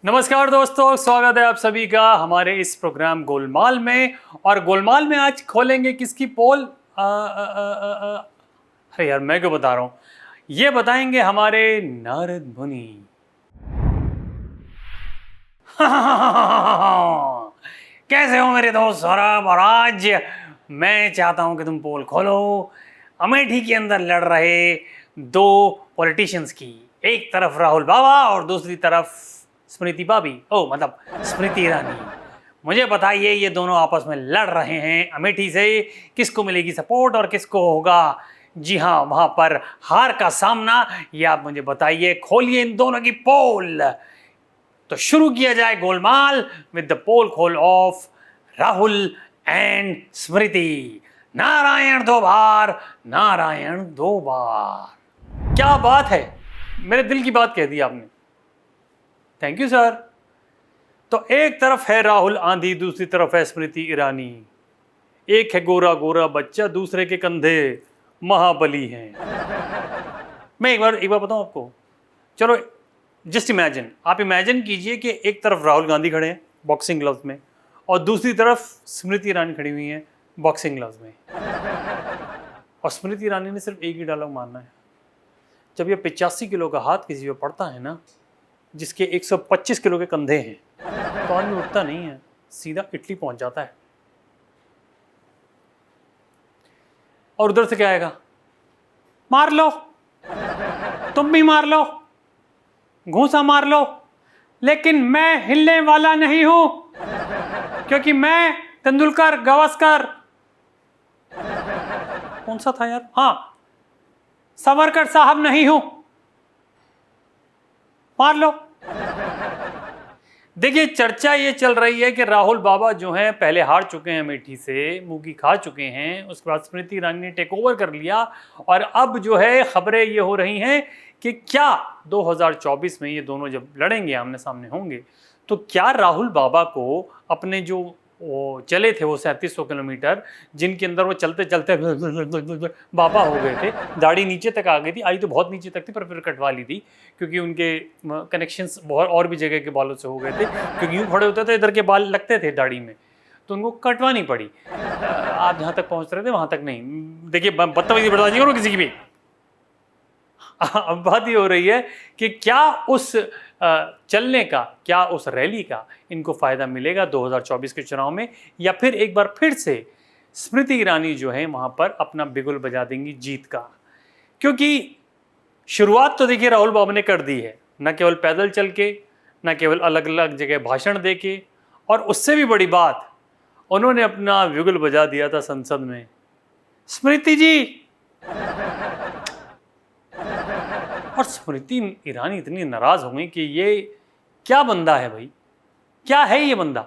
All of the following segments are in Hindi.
नमस्कार दोस्तों, स्वागत है आप सभी का हमारे इस प्रोग्राम गोलमाल में। और गोलमाल में आज खोलेंगे किसकी पोल? अरे यार, मैं क्यों बता रहा हूँ, ये बताएंगे हमारे नारद मुनि। कैसे हो मेरे दोस्त सौरभ और आज मैं चाहता हूं कि तुम पोल खोलो अमेठी के अंदर लड़ रहे दो पॉलिटिशियंस की। एक तरफ राहुल बाबा और दूसरी तरफ स्मृति भाभी, मतलब स्मृति ईरानी। मुझे बताइए, ये दोनों आपस में लड़ रहे हैं अमेठी से, किसको मिलेगी सपोर्ट और किसको होगा जी हाँ वहां पर हार का सामना, ये आप मुझे बताइए। खोलिए इन दोनों की पोल। तो शुरू किया जाए गोलमाल विद द पोल खोल ऑफ राहुल एंड स्मृति। नारायण दो बार, नारायण दो बार। क्या बात है, मेरे दिल की बात कह दी आपने, थैंक यू सर। तो एक तरफ है राहुल आंधी, दूसरी तरफ है स्मृति ईरानी। एक है गोरा गोरा बच्चा, दूसरे के कंधे महाबली हैं। मैं एक बार बताऊं आपको, चलो जस्ट इमेजिन, आप इमेजिन कीजिए कि एक तरफ राहुल गांधी खड़े हैं बॉक्सिंग ग्लव्स में और दूसरी तरफ स्मृति ईरानी खड़ी हुई हैं बॉक्सिंग ग्लव्स में। और स्मृति ईरानी ने सिर्फ एक ही डायलॉग मारना है, जब ये 85 किलो का हाथ किसी पे पड़ता है ना, जिसके 125 किलो के कंधे हैं, तो आदमी उठता नहीं है, सीधा इटली पहुंच जाता है। और उधर से क्या आएगा? मार लो, तुम भी मार लो, घूंसा मार लो, लेकिन मैं हिलने वाला नहीं हूं, क्योंकि मैं तेंदुलकर गावस्कर, कौन सा था यार, हाँ सावरकर साहब नहीं हूं, मार लो। देखिए, चर्चा ये चल रही है कि राहुल बाबा जो हैं पहले हार चुके हैं अमेठी से, मुंह खा चुके हैं, उसके बाद स्मृति ईरानी ने टेक ओवर कर लिया और अब जो है खबरें ये हो रही हैं कि क्या 2024 में ये दोनों जब लड़ेंगे, आमने सामने होंगे, तो क्या राहुल बाबा को अपने जो वो चले थे वो 3700 किलोमीटर, जिनके अंदर वो चलते चलते बाबा हो गए थे, दाढ़ी नीचे तक आ गई थी, आई तो बहुत नीचे तक थी पर फिर कटवा ली थी क्योंकि उनके कनेक्शंस बहुत और भी जगह के बालों से हो गए थे, क्योंकि यूँ खड़े होते थे इधर के बाल लगते थे दाढ़ी में, तो उनको कटवानी पड़ी। आप जहाँ तक पहुँच रहे थे वहाँ तक नहीं। देखिए, बदतमीजी बर्दाश्त करो किसी की भी। अब बात ये हो रही है कि क्या उस चलने का, क्या उस रैली का इनको फायदा मिलेगा 2024 के चुनाव में, या फिर एक बार फिर से स्मृति ईरानी जो है वहां पर अपना बिगुल बजा देंगी जीत का। क्योंकि शुरुआत तो देखिए राहुल बाबा ने कर दी है, न केवल पैदल चल के, न केवल अलग अलग जगह भाषण दे के, और उससे भी बड़ी बात, उन्होंने अपना बिगुल बजा दिया था संसद में। स्मृति जी, और स्मृति ईरानी इतनी नाराज हो गई कि ये क्या बंदा है भाई, क्या है ये बंदा,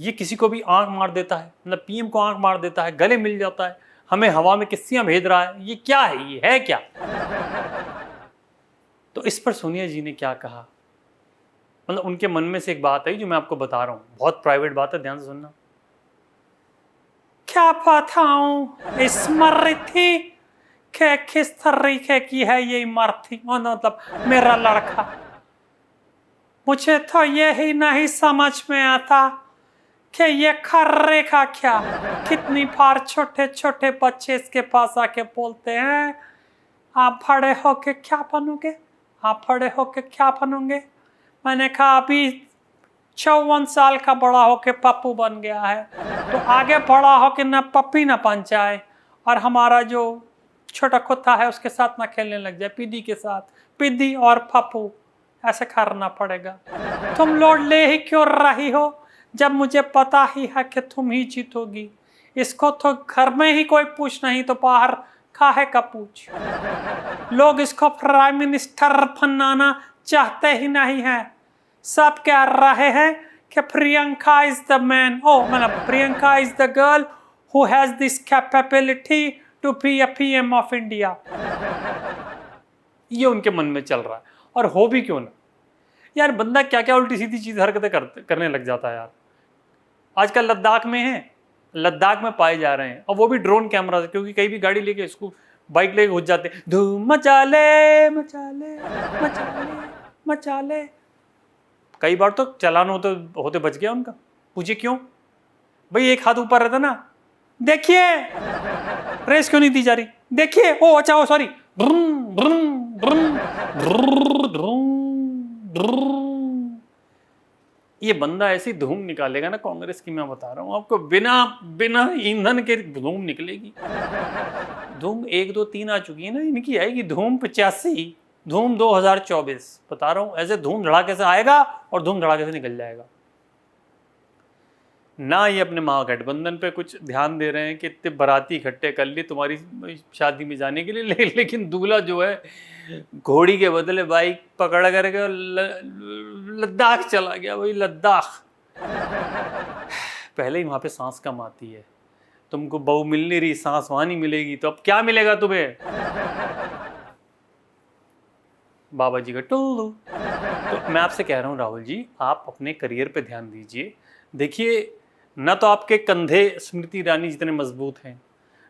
ये किसी को भी आंख मार देता है, मतलब पीएम को आंख मार देता है, गले मिल जाता है, हमें हवा में किस्सियां भेज रहा है, ये क्या है, ये है क्या? तो इस पर सोनिया जी ने क्या कहा, मतलब उनके मन में से एक बात है जो मैं आपको बता रहा हूं, बहुत प्राइवेट बात है, ध्यान से सुनना। क्या बताऊं स्मृति के किस तरीके की है ये इमरती, मतलब मेरा लड़का, मुझे तो यही नहीं समझ में आता कि ये खर्रे का क्या। कितनी बार छोटे छोटे बच्चे इसके पास आके बोलते हैं, आप बड़े होके क्या बनोगे, आप बड़े होके क्या बनोगे। मैंने कहा अभी 54 साल का बड़ा होके पप्पू बन गया है, तो आगे बड़ा होके न पप्पी न बन जाए और हमारा जो छोटा कुत्ता है उसके साथ ना खेलने लग जाए, पिद्दी के साथ, पिद्दी और पप्पू ऐसे करना पड़ेगा। तुम लोड ले ही क्यों रही हो जब मुझे पता ही है कि तुम ही जीतोगी। इसको तो घर में ही कोई पूछ नहीं तो बाहर काहे का पूछ। लोग इसको प्राइम मिनिस्टर बनाना चाहते ही नहीं है, सब कह रहे हैं कि प्रियंका इज द मैन, मतलब Priyanka is the girl who has this capability to be a PM of India. ये उनके मन में चल रहा है, और हो भी क्यों ना यार, बंदा क्या क्या उल्टी सीधी चीज हरकतें करने लग जाता है यार। आजकल लद्दाख में है, लद्दाख में पाए जा रहे हैं, और वो भी ड्रोन कैमरा से, क्योंकि कहीं भी गाड़ी लेके इसको बाइक लेके घुस जाते हैं, धूम मचा ले मचा ले मचा ले मचा ले, कई बार तो चालान होते होते बच गया उनका। पूछिए क्यों? भाई एक हाथ ऊपर रहता ना, देखिए रेस क्यों नहीं दी जा रही, देखिए, ओ अच्छा, ओ सॉरी, ये बंदा ऐसी धूम निकालेगा ना कांग्रेस की, मैं बता रहा हूं आपको, बिना बिना ईंधन के धूम निकलेगी। धूम 1 2 3 आ चुकी है ना, इनकी आएगी धूम 85, धूम 2024, बता रहा हूं, ऐसे धूम धड़ाके से आएगा और धूम धड़ाके से निकल जाएगा। ना ये अपने महागठबंधन पे कुछ ध्यान दे रहे हैं कि इतने बाराती इकट्ठे कर लिए तुम्हारी शादी में जाने के लिए, लेकिन दूल्हा जो है घोड़ी के बदले बाइक पकड़ करके लद्दाख चला गया। भाई लद्दाख, पहले ही वहां पे सांस कम आती है, तुमको बहू मिल नहीं रही, सांस वहां नहीं मिलेगी, तो अब क्या मिलेगा तुम्हें? बाबा जी का टुल्लू। तो मैं आपसे कह रहा हूं राहुल जी, आप अपने करियर पे ध्यान दीजिए। देखिए, ना तो आपके कंधे स्मृति ईरानी जितने मजबूत हैं,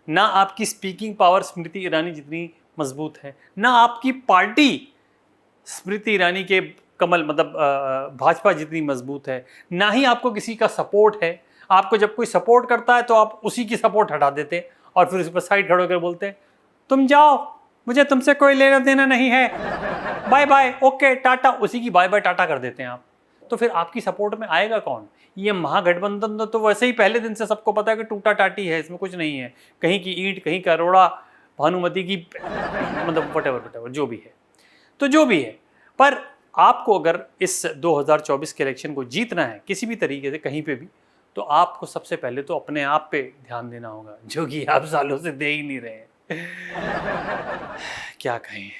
ना आपकी स्पीकिंग पावर स्मृति ईरानी जितनी मजबूत है, ना आपकी पार्टी स्मृति ईरानी के कमल मतलब भाजपा जितनी मजबूत है, ना ही आपको किसी का सपोर्ट है। आपको जब कोई सपोर्ट करता है तो आप उसी की सपोर्ट हटा देते हैं और फिर उस पर साइड खड़े होकर बोलते हैं तुम जाओ, मुझे तुमसे कोई लेना देना नहीं है, बाय बाय, ओके टाटा, उसी की बाय बाय टाटा कर देते हैं आप। तो फिर आपकी सपोर्ट में आएगा कौन? ये महागठबंधन तो वैसे ही पहले दिन से सबको पता है कि टूटा टाटी है, इसमें कुछ नहीं है, कहीं की ईंट कहीं का रोड़ा, भानुमति की मतलब वटेवर जो भी है, तो जो भी है। पर आपको अगर इस 2024 के इलेक्शन को जीतना है किसी भी तरीके से कहीं पे भी, तो आपको सबसे पहले तो अपने आप पे ध्यान देना होगा, जो कि आप सालों से दे ही नहीं रहे हैं। क्या कहें,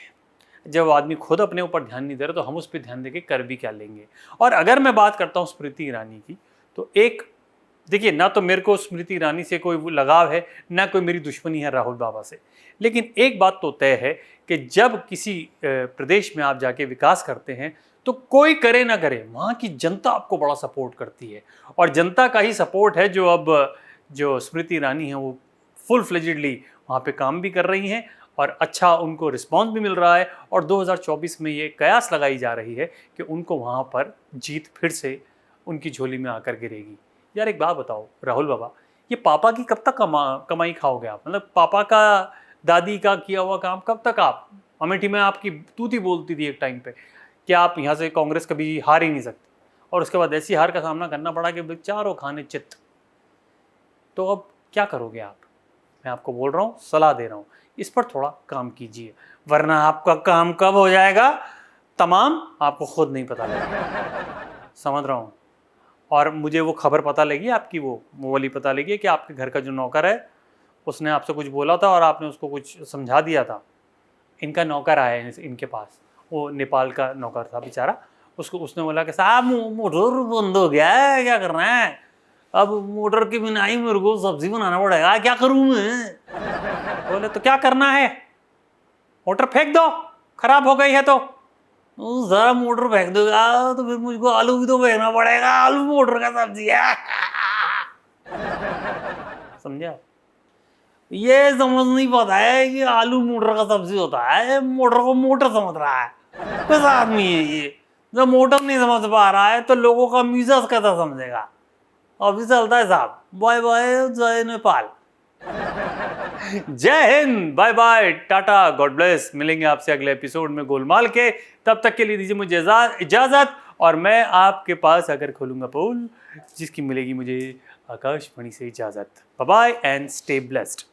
जब आदमी खुद अपने ऊपर ध्यान नहीं दे रहा तो हम उस पर ध्यान देके कर भी क्या लेंगे। और अगर मैं बात करता हूँ स्मृति ईरानी की, तो एक देखिए, ना तो मेरे को स्मृति ईरानी से कोई लगाव है, ना कोई मेरी दुश्मनी है राहुल बाबा से, लेकिन एक बात तो तय है कि जब किसी प्रदेश में आप जाके विकास करते हैं तो कोई करे ना करे, वहाँ की जनता आपको बड़ा सपोर्ट करती है। और जनता का ही सपोर्ट है जो अब जो स्मृति ईरानी है वो फुल फ्लेजेडली वहाँ पे काम भी कर रही हैं और अच्छा उनको रिस्पॉन्स भी मिल रहा है। और 2024 में ये कयास लगाई जा रही है कि उनको वहाँ पर जीत फिर से उनकी झोली में आकर गिरेगी। यार एक बात बताओ राहुल बाबा, ये पापा की कब तक कमाई खाओगे आप? मतलब पापा का दादी का किया हुआ काम कब तक आप? अमेठी में आपकी तूती बोलती थी एक टाइम पे कि आप यहाँ से कांग्रेस कभी हार ही नहीं सकती, और उसके बाद ऐसी हार का सामना करना पड़ा कि चारों खाने चित्त। तो अब क्या करोगे आप? मैं आपको बोल रहा हूँ, सलाह दे रहा हूँ, इस पर थोड़ा काम कीजिए, वरना आपका काम कब हो जाएगा तमाम आपको खुद नहीं पता लगेगा। समझ रहा हूँ। और मुझे वो खबर पता लगी आपकी, वो वाली पता लगी कि आपके घर का जो नौकर है उसने आपसे कुछ बोला था और आपने उसको कुछ समझा दिया था। इनका नौकर आया है इनके पास, वो नेपाल का नौकर था बेचारा, उसको उसने बोला कि साहब मोटर बंद हो गया है, क्या करना है? अब मोटर के बिना ही मेरे को सब्जी बनाना पड़ेगा, क्या करूं मैं? बोले तो क्या करना है, मोटर फेंक दो, खराब हो गई है तो। जरा मोटर फेंक दोगा तो फिर मुझको आलू भी तो फेंकना पड़ेगा, आलू मोटर का सब्जी है। समझा? ये समझ नहीं पाता है कि आलू मोटर का सब्जी होता है, मोटर को मोटर समझ रहा है। किस आदमी है ये, जब मोटर नहीं समझ पा रहा है तो लोगों का मिजाज कैसा समझेगा? अभी चलता है साहब, बाय बाय, जय नेपाल, जय Hind, bye bye, tata, god bless. मिलेंगे आपसे अगले एपिसोड में गोलमाल के, तब तक के लिए दीजिए मुझे इजाजत, और मैं आपके पास अगर खोलूंगा पोल जिसकी मिलेगी मुझे आकाशवाणी से इजाजत। Bye bye and stay blessed.